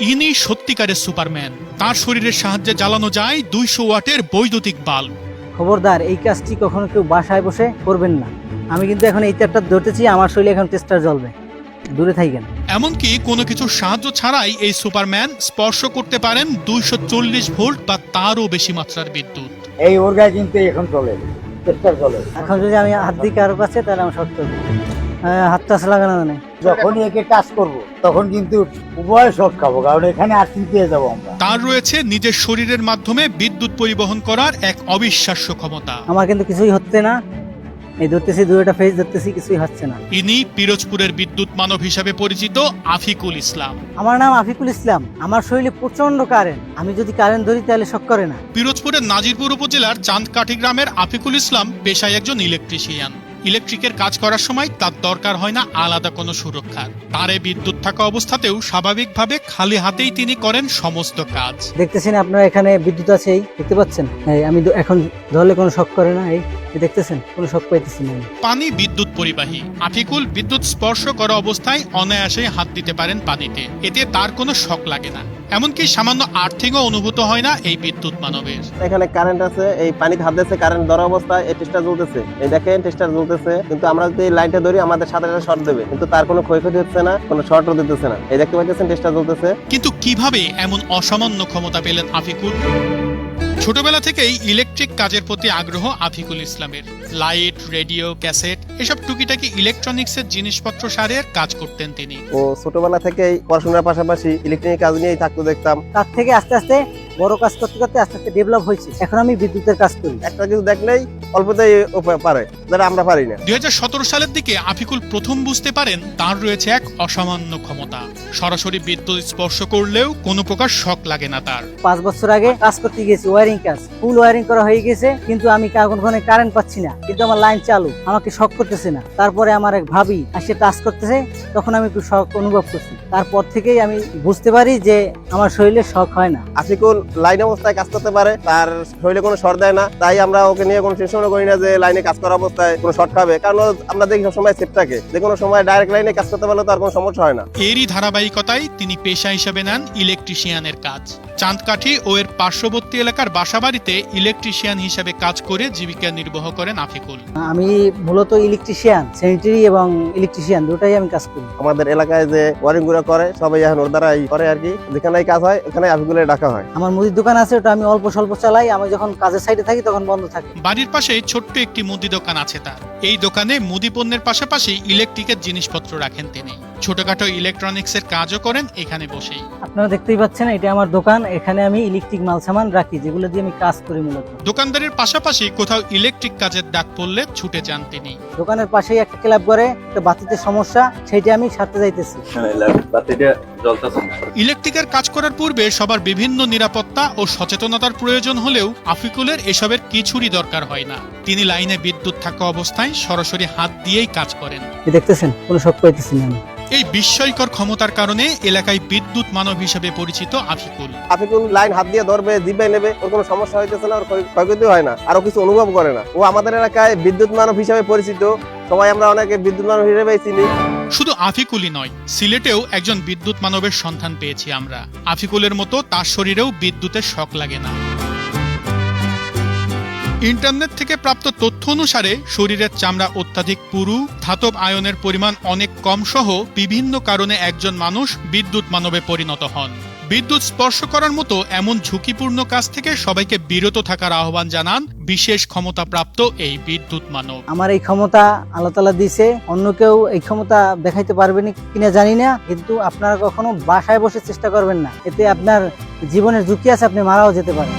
ইনি সত্যিকারের সুপারম্যান। তার শরীরের সাহায্যে জ্বালানো যায় 200 ওয়াটের বৈদ্যুতিক বাল্ব। খবরদার, এই কাজটি কখনো কেউ বাসায় বসে করবেন না। আমি কিন্তু এখন এই তারটা ধরতেছি, আমার শরীরে এখন টেস্টার জ্বলবে, দূরে থাকেন। এমনকি কোনো কিছুর সাহায্য ছাড়াই এই সুপারম্যান স্পর্শ করতে পারেন 240 ভোল্ট বা তারও বেশি মাত্রার বিদ্যুৎ। এই ওর কিন্তু এখন চলে, টেস্টার চলে। এখন যদি আমি হাত দিই কারো কাছে, তাহলে আমার শক্ত হবে। হাতটা আছে লাগানো নেই। যখনই একে টাচ করব তখন কিন্তু উভয় শক খাবো, কারণ এখানে আর্থিং পেয়ে যাবো আমরা। তার রয়েছে নিজের শরীরের মাধ্যমে বিদ্যুৎ পরিবহন করার এক অবিশ্বাস্য ক্ষমতা। আমার কিন্তু কিছুই হচ্ছে না, এই ধরতেছি দুইটা ফেজ ধরতেছি, কিছুই হচ্ছে না। ইনি পিরোজপুরের বিদ্যুৎ মানব হিসাবে পরিচিত আফিকুল ইসলাম। আমার নাম আফিকুল ইসলাম। আমার শরীরে প্রচন্ড কারেন্ট, আমি যদি কারেন্ট ধরি তাহলে শক করে না। পিরোজপুরের নাজিরপুর উপজেলার চাঁদকাঠি গ্রামের আফিকুল ইসলাম পেশায় একজন ইলেকট্রিশিয়ান। ইলেকট্রিকের কাজ করার সময় তার দরকার হয় না আলাদা কোনো সুরক্ষার। তারে বিদ্যুৎ থাকা অবস্থাতেও স্বাভাবিকভাবে খালি হাতেই তিনি করেন সমস্ত কাজ। দেখতেছেন আপনারা, এখানে বিদ্যুৎ আছে, এই দেখতে পাচ্ছেন। আমি এখন ধরলে কোনো শক করে না, এই দেখতেছেন, কোনো শক পাইতেছি না। পানি বিদ্যুৎ পরিবাহী। আফিকুল বিদ্যুৎ স্পর্শ করা অবস্থায় অনায়াসে হাত দিতে পারেন পানিতে, এতে তার কোনো শক লাগে না। এমনকি সামান্য আর্থিংও অনুভূত হয় না এই বিদ্যুৎ মানবের। এখানে কারেন্ট আছে, এই পানিতে হাত দিয়েছে, কারেন্ট ধরা অবস্থায় এই টেস্টার জ্বলতেছে। এই দেখেন টেস্টার জ্বলতেছে, কিন্তু আমরা যদি এই লাইনটা ধরি আমাদের সাথে সাথে শর্ট দেবে, কিন্তু তার কোনো ক্ষয়ক্ষতি হচ্ছে না, কোনো শর্টও দিতেছে না। এই দেখতে পাচ্ছেন টেস্টার জ্বলতেছে। কিন্তু কিভাবে এমন অসামান্য ক্ষমতা পেলেন আফিকুল? ছোটবেলা থেকেই ইলেকট্রিক কাজের প্রতি আগ্রহ আফিকুল ইসলামের। লাইট, রেডিও, ক্যাসেট এসব টুকিটাকি ইলেকট্রনিক্সের জিনিসপত্র সারের কাজ করতেন তিনি। ও ছোটবেলা থেকেই পড়াশোনার পাশাপাশি ইলেকট্রিক কাজ নিয়েই থাকতো দেখতাম। তার থেকে আস্তে আস্তে বড় কাজ করতে করতে আস্তে আস্তে ডেভেলপ হয়েছে। এখন আমি বিদ্যুতের কাজ করি। একটা কিছু দেখলেই অল্পতেই পারে, যেটা আমরা পারি না। 2017 সালের দিকে আফিকুল প্রথম বুঝতে পারেন তার রয়েছে এক অসামান্য ক্ষমতা। সরাসরি বিদ্যুৎ স্পর্শ করলেও কোনো প্রকার শক লাগে না তার। 5 বছর আগে কাজ করতে গেছি, ওয়ারিং কাজ, ফুল ওয়ারিং করা হয়ে গেছে, কিন্তু আমি কখনো কারেন্ট পাচ্ছি না, কিন্তু আমার লাইন চালু, আমাকে শক করতেছে না। তারপরে আমার এক ভাবি আসে টাচ করতেছে, তখন আমি একটু শক অনুভব করছি। তারপর থেকেই আমি বুঝতে পারি যে আমার শরীরে শক হয় না। আফিকুল লাইন অবস্থায় কাজ করতে পারে, তার শরীরে কোনো শর্ট দেয় না, তাই আমরা ওকে নিয়ে কোনো টেনশন করি না যে লাইনে কাজ করা অবস্থায় কোনো শর্ট খাবে, কারণ আমরা দেখি সবসময় সেফ থাকে, যে কোনো সময় ডাইরেক্ট লাইনে কাজ করতে পারলে তার কোনো সমস্যা হয় না। এরই ধারাবাহিকতায় তিনি পেশা হিসেবে নেন ইলেকট্রিশিয়ানের কাজ। চাঁদকাঠি ও এর পার্শ্ববর্তী এলাকার বাসাবাড়িতে ইলেকট্রিশিয়ান হিসেবে কাজ করে জীবিকা নির্বাহ করেন আফিকুল। আমি মূলত ইলেকট্রিশিয়ান, স্যানিটারি এবং ইলেকট্রিশিয়ান দুটাই আমি কাজ করি। আমাদের এলাকায় যে ওয়ারিং গুলো করে সবাই এখন ওর দ্বারাই করে আর কি, যেখানে কাজ হয় ওখানে আফিকুলের ডাকা হয়। আমার মুদির দোকান আছে, ওটা আমি অল্প স্বল্প চালাই। আমি যখন কাজের সাইডে থাকি তখন বন্ধ থাকে। বাড়ির পাশে ছোট্ট একটি মুদি দোকান আছে তার। এই দোকানে মুদি পণ্যের পাশাপাশি ইলেকট্রিকের জিনিসপত্র রাখেন তিনি। ছোটখাটো ইলেকট্রনিক্সের কাজও করেন এখানে বসেই। আপনারা দেখতেই পাচ্ছেন, এটা আমার দোকান। এখানে আমি ইলেকট্রিক মাল সামান রাখি, যেগুলো দিয়ে আমি কাজ করি মূলত। দোকানদারের পাশাপাশি কোথাও ইলেকট্রিক কাজের ডাক পড়লে ছুটে যান তিনি। দোকানের পাশেই একটা ক্লাব করে, একটা বাতিতে সমস্যা, সেইটা আমি সারতে যাইতেছি। ইলেকট্রিকের কাজ করার পূর্বে সবার বিভিন্ন নিরাপত্তা ও সচেতনতার প্রয়োজন হলেও আফিকুলের এসবের কিছুরই দরকার হয় না। তিনি লাইনে বিদ্যুৎ থাকা অবস্থায় সরাসরি হাত দিয়েই কাজ করেন। দেখতেছেন, কোনো শক পাইতেছি না আমি। এই বিস্ময়কর ক্ষমতার কারণে এলাকায় বিদ্যুৎ মানব হিসেবে পরিচিত আফিকুল। আফিকুল লাইন হাত দিয়ে ধরবে, জিবে নেবে, ওর কোনো সমস্যা হইতেছে না, ওর ক্ষয়ক্ষতি হয় না, আরো কিছু অনুভব করে না। ও আমাদের এলাকায় বিদ্যুৎ মানব হিসেবে পরিচিত, সবাই আমরা অনেকে বিদ্যুৎ মানব হিসেবে চিনি। শুধু আফিকুলই নয়, সিলেটেও একজন বিদ্যুৎ মানবের সন্ধান পেয়েছি আমরা। আফিকুলের মতো তার শরীরেও বিদ্যুতের শক লাগে না। ইন্টারনেট থেকে প্রাপ্ত তথ্য অনুসারে শরীরের চামড়া অত্যাধিক পুরু, ধাতব আয়নের পরিমাণ অনেক কম সহ বিভিন্ন কারণে একজন মানুষ বিদ্যুৎ মানবে পরিণত হন। বিদ্যুৎ স্পর্শ করার মতো এমন ঝুঁকিপূর্ণ কাজ থেকে সবাইকে বিরত থাকার আহ্বান জানান বিশেষ ক্ষমতাপ্রাপ্ত এই বিদ্যুৎ মানব। আমার এই ক্ষমতা আল্লাহ তাআলা দিয়েছে, অন্য কেউ এই ক্ষমতা দেখাইতে পারবেন কিনা জানি না, কিন্তু আপনারা কখনো বাসায় বসে চেষ্টা করবেন না, এতে আপনার জীবনের ঝুঁকি আছে, আপনি মারাও যেতে পারেন।